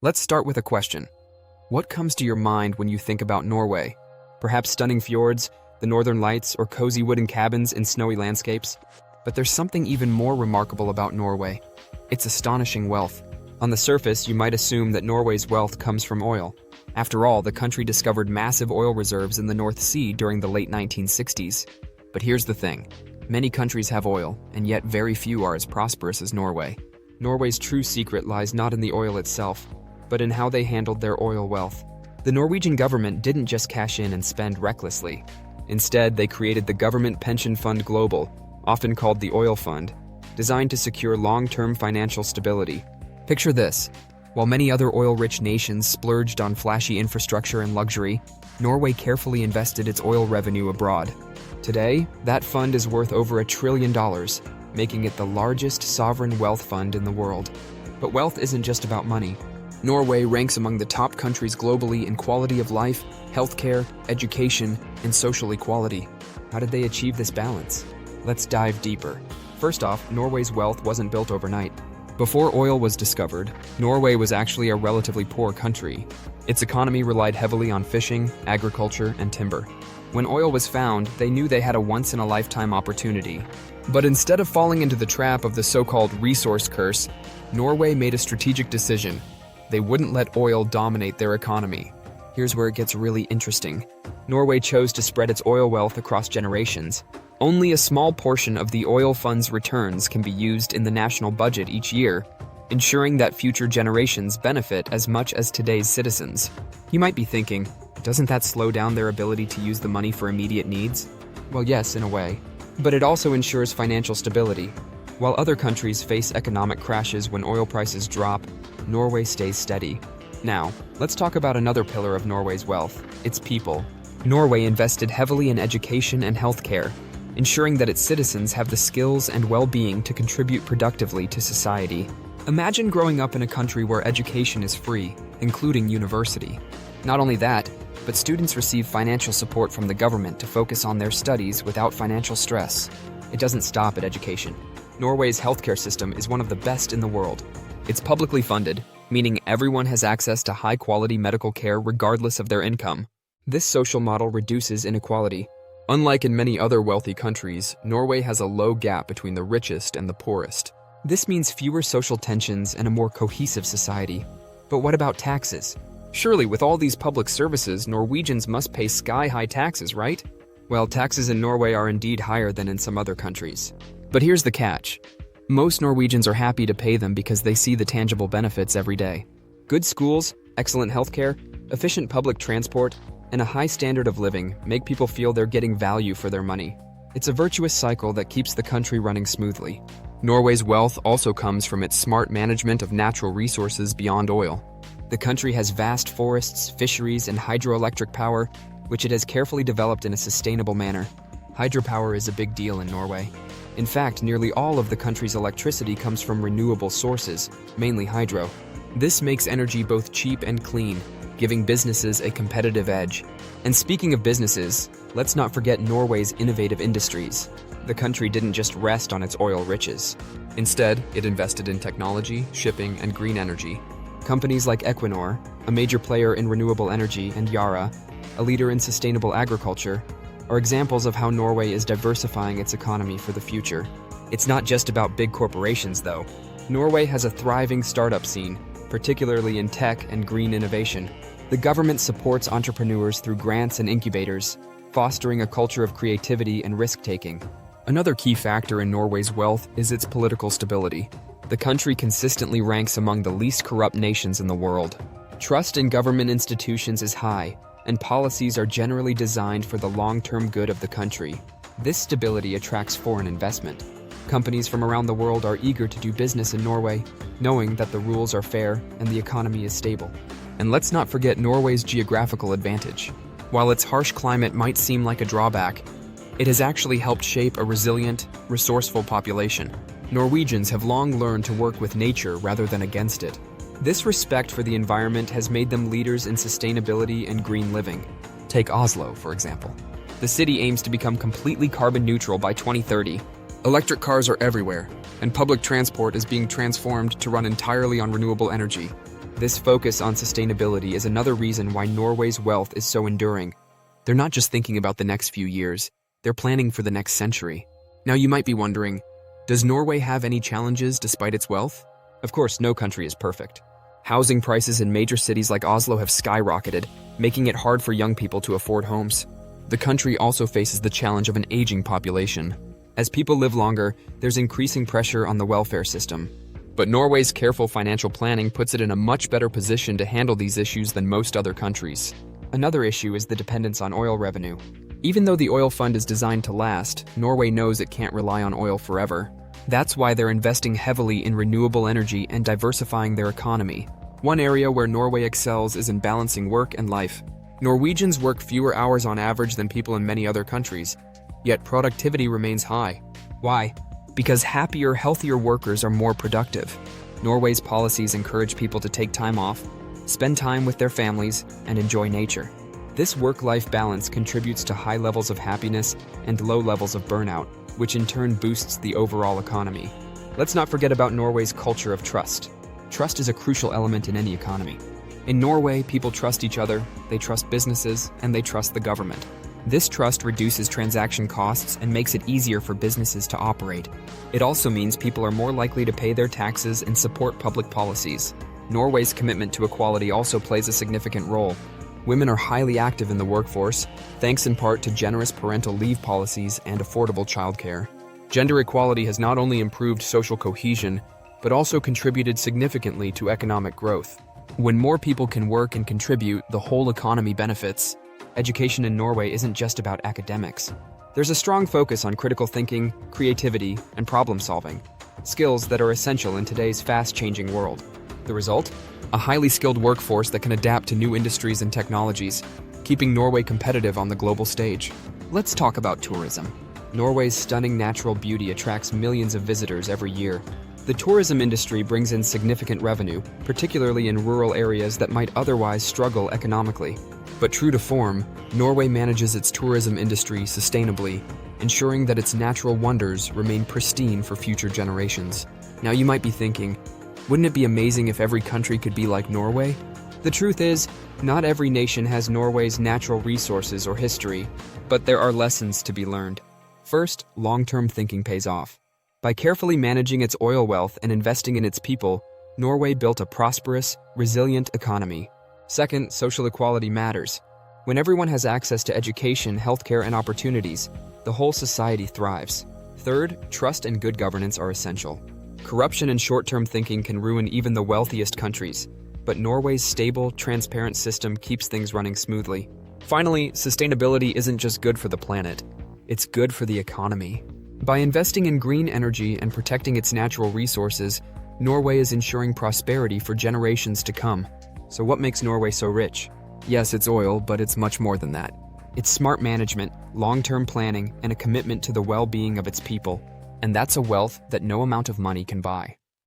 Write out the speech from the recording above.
Let's start with a question. What comes to your mind when you think about Norway? Perhaps stunning fjords, the northern lights, or cozy wooden cabins in snowy landscapes? But there's something even more remarkable about Norway. Its astonishing wealth. On the surface, you might assume that Norway's wealth comes from oil. After all, the country discovered massive oil reserves in the North Sea during the late 1960s. But here's the thing. Many countries have oil, and yet very few are as prosperous as Norway. Norway's true secret lies not in the oil itself, but in how they handled their oil wealth. The Norwegian government didn't just cash in and spend recklessly. Instead, they created the Government Pension Fund Global, often called the Oil Fund, designed to secure long-term financial stability. Picture this. While many other oil-rich nations splurged on flashy infrastructure and luxury, Norway carefully invested its oil revenue abroad. Today, that fund is worth over $1 trillion, making it the largest sovereign wealth fund in the world. But wealth isn't just about money. Norway ranks among the top countries globally in quality of life, healthcare, education, and social equality. How did they achieve this balance? Let's dive deeper. First off, Norway's wealth wasn't built overnight. Before oil was discovered, Norway was actually a relatively poor country. Its economy relied heavily on fishing, agriculture, and timber. When oil was found, they knew they had a once-in-a-lifetime opportunity. But instead of falling into the trap of the so-called resource curse, Norway made a strategic decision. They wouldn't let oil dominate their economy. Here's where it gets really interesting. Norway chose to spread its oil wealth across generations. Only a small portion of the oil fund's returns can be used in the national budget each year, ensuring that future generations benefit as much as today's citizens. You might be thinking, doesn't that slow down their ability to use the money for immediate needs? Well, yes, in a way. But it also ensures financial stability. While other countries face economic crashes when oil prices drop, Norway stays steady. Now, let's talk about another pillar of Norway's wealth, its people. Norway invested heavily in education and healthcare, ensuring that its citizens have the skills and well-being to contribute productively to society. Imagine growing up in a country where education is free, including university. Not only that, but students receive financial support from the government to focus on their studies without financial stress. It doesn't stop at education. Norway's healthcare system is one of the best in the world. It's publicly funded, meaning everyone has access to high-quality medical care regardless of their income. This social model reduces inequality. Unlike in many other wealthy countries, Norway has a low gap between the richest and the poorest. This means fewer social tensions and a more cohesive society. But what about taxes? Surely, with all these public services, Norwegians must pay sky-high taxes, right? Well, taxes in Norway are indeed higher than in some other countries. But here's the catch. Most Norwegians are happy to pay them because they see the tangible benefits every day. Good schools, excellent healthcare, efficient public transport, and a high standard of living make people feel they're getting value for their money. It's a virtuous cycle that keeps the country running smoothly. Norway's wealth also comes from its smart management of natural resources beyond oil. The country has vast forests, fisheries, and hydroelectric power, which it has carefully developed in a sustainable manner. Hydropower is a big deal in Norway. In fact, nearly all of the country's electricity comes from renewable sources, mainly hydro. This makes energy both cheap and clean, giving businesses a competitive edge. And speaking of businesses, let's not forget Norway's innovative industries. The country didn't just rest on its oil riches. Instead, it invested in technology, shipping, and green energy. Companies like Equinor, a major player in renewable energy, and Yara, a leader in sustainable agriculture, are examples of how Norway is diversifying its economy for the future. It's not just about big corporations, though. Norway has a thriving startup scene, particularly in tech and green innovation. The government supports entrepreneurs through grants and incubators, fostering a culture of creativity and risk-taking. Another key factor in Norway's wealth is its political stability. The country consistently ranks among the least corrupt nations in the world. Trust in government institutions is high, and policies are generally designed for the long-term good of the country. This stability attracts foreign investment. Companies from around the world are eager to do business in Norway, knowing that the rules are fair and the economy is stable. And let's not forget Norway's geographical advantage. While its harsh climate might seem like a drawback, it has actually helped shape a resilient, resourceful population. Norwegians have long learned to work with nature rather than against it. This respect for the environment has made them leaders in sustainability and green living. Take Oslo, for example. The city aims to become completely carbon neutral by 2030. Electric cars are everywhere, and public transport is being transformed to run entirely on renewable energy. This focus on sustainability is another reason why Norway's wealth is so enduring. They're not just thinking about the next few years, they're planning for the next century. Now you might be wondering, does Norway have any challenges despite its wealth? Of course, no country is perfect. Housing prices in major cities like Oslo have skyrocketed, making it hard for young people to afford homes. The country also faces the challenge of an aging population. As people live longer, there's increasing pressure on the welfare system. But Norway's careful financial planning puts it in a much better position to handle these issues than most other countries. Another issue is the dependence on oil revenue. Even though the oil fund is designed to last, Norway knows it can't rely on oil forever. That's why they're investing heavily in renewable energy and diversifying their economy. One area where Norway excels is in balancing work and life. Norwegians work fewer hours on average than people in many other countries, yet productivity remains high. Why? Because happier, healthier workers are more productive. Norway's policies encourage people to take time off, spend time with their families, and enjoy nature. This work-life balance contributes to high levels of happiness and low levels of burnout, which in turn boosts the overall economy. Let's not forget about Norway's culture of trust. Trust is a crucial element in any economy. In Norway, people trust each other, they trust businesses, and they trust the government. This trust reduces transaction costs and makes it easier for businesses to operate. It also means people are more likely to pay their taxes and support public policies. Norway's commitment to equality also plays a significant role. Women are highly active in the workforce, thanks in part to generous parental leave policies and affordable childcare. Gender equality has not only improved social cohesion, but also contributed significantly to economic growth. When more people can work and contribute, the whole economy benefits. Education in Norway isn't just about academics. There's a strong focus on critical thinking, creativity, and problem solving, skills that are essential in today's fast-changing world. The result? A highly skilled workforce that can adapt to new industries and technologies, keeping Norway competitive on the global stage. Let's talk about tourism. Norway's stunning natural beauty attracts millions of visitors every year. The tourism industry brings in significant revenue, particularly in rural areas that might otherwise struggle economically. But true to form, Norway manages its tourism industry sustainably, ensuring that its natural wonders remain pristine for future generations. Now you might be thinking, wouldn't it be amazing if every country could be like Norway? The truth is, not every nation has Norway's natural resources or history, but there are lessons to be learned. First, long-term thinking pays off. By carefully managing its oil wealth and investing in its people, Norway built a prosperous, resilient economy. Second, social equality matters. When everyone has access to education, healthcare, and opportunities, the whole society thrives. Third, trust and good governance are essential. Corruption and short-term thinking can ruin even the wealthiest countries, but Norway's stable, transparent system keeps things running smoothly. Finally, sustainability isn't just good for the planet, it's good for the economy. By investing in green energy and protecting its natural resources, Norway is ensuring prosperity for generations to come. So what makes Norway so rich? Yes, it's oil, but it's much more than that. It's smart management, long-term planning, and a commitment to the well-being of its people. And that's a wealth that no amount of money can buy.